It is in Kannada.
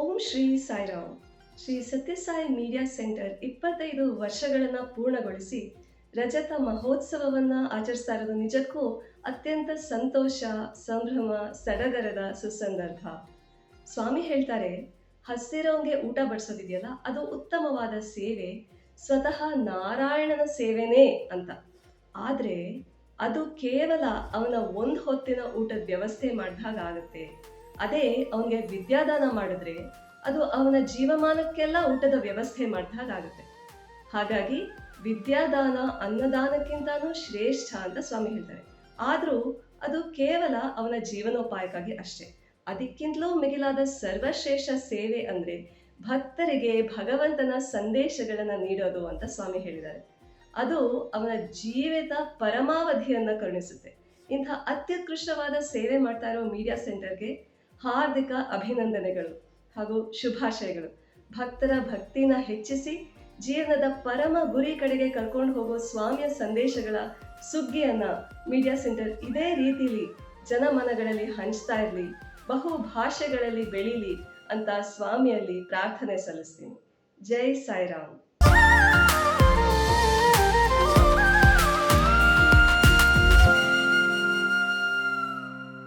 ಓಂ ಶ್ರೀ ಸಾಯಿರಾಮ್. ಶ್ರೀ ಸತ್ಯಸಾಯಿ ಮೀಡಿಯಾ ಸೆಂಟರ್ 25 ವರ್ಷಗಳನ್ನು ಪೂರ್ಣಗೊಳಿಸಿ ರಜತ ಮಹೋತ್ಸವವನ್ನು ಆಚರಿಸ್ತಾ ಇರೋದು ನಿಜಕ್ಕೂ ಅತ್ಯಂತ ಸಂತೋಷ, ಸಂಭ್ರಮ, ಸಡಗರದ ಸುಸಂದರ್ಭ. ಸ್ವಾಮಿ ಹೇಳ್ತಾರೆ, ಹಸ್ತಿರೋಂಗೆ ಊಟ ಬಡಿಸೋದಿದೆಯಲ್ಲ ಅದು ಉತ್ತಮವಾದ ಸೇವೆ, ಸ್ವತಃ ನಾರಾಯಣನ ಸೇವೆನೇ ಅಂತ. ಆದರೆ ಅದು ಕೇವಲ ಅವನ ಒಂದು ಹೊತ್ತಿನ ಊಟದ ವ್ಯವಸ್ಥೆ ಮಾಡಿದಾಗ ಆಗುತ್ತೆ. ಅದೇ ಅವನಿಗೆ ವಿದ್ಯಾದಾನ ಮಾಡಿದ್ರೆ ಅದು ಅವನ ಜೀವಮಾನಕ್ಕೆಲ್ಲ ಊಟದ ವ್ಯವಸ್ಥೆ ಮಾಡಿದಾಗ ಆಗುತ್ತೆ. ಹಾಗಾಗಿ ವಿದ್ಯಾದಾನ ಅನ್ನದಾನಕ್ಕಿಂತನೂ ಶ್ರೇಷ್ಠ ಅಂತ ಸ್ವಾಮಿ ಹೇಳ್ತಾರೆ. ಆದರೂ ಅದು ಕೇವಲ ಅವನ ಜೀವನೋಪಾಯಕ್ಕಾಗಿ ಅಷ್ಟೇ. ಅದಕ್ಕಿಂತಲೂ ಮಿಗಿಲಾದ ಸರ್ವಶ್ರೇಷ್ಠ ಸೇವೆ ಅಂದರೆ ಭಕ್ತರಿಗೆ ಭಗವಂತನ ಸಂದೇಶಗಳನ್ನು ನೀಡೋದು ಅಂತ ಸ್ವಾಮಿ ಹೇಳಿದ್ದಾರೆ. ಅದು ಅವನ ಜೀವಿತ ಪರಮಾವಧಿಯನ್ನು ಕರುಣಿಸುತ್ತೆ. ಇಂಥ ಅತ್ಯುತ್ಕೃಷ್ಟವಾದ ಸೇವೆ ಮಾಡ್ತಾ ಇರೋ ಮೀಡಿಯಾ ಸೆಂಟರ್ಗೆ ಹಾರ್ದಿಕ ಅಭಿನಂದನೆಗಳು ಹಾಗೂ ಶುಭಾಶಯಗಳು. ಭಕ್ತರ ಭಕ್ತಿನ ಹೆಚ್ಚಿಸಿ ಜೀವನದ ಪರಮ ಗುರಿ ಕಡೆಗೆ ಕರ್ಕೊಂಡು ಹೋಗೋ ಸ್ವಾಮಿಯ ಸಂದೇಶಗಳ ಸುಗ್ಗಿಯನ್ನ ಮೀಡಿಯಾ ಸೆಂಟರ್ ಇದೇ ರೀತಿಲಿ ಜನಮನಗಳಲ್ಲಿ ಹಂಚ್ತಾ ಇರಲಿ, ಬಹು ಭಾಷೆಗಳಲ್ಲಿ ಬೆಳೀಲಿ ಅಂತ ಸ್ವಾಮಿಯಲ್ಲಿ ಪ್ರಾರ್ಥನೆ ಸಲ್ಲಿಸ್ತೀನಿ. ಜೈ ಸಾಯಿರಾಮ್.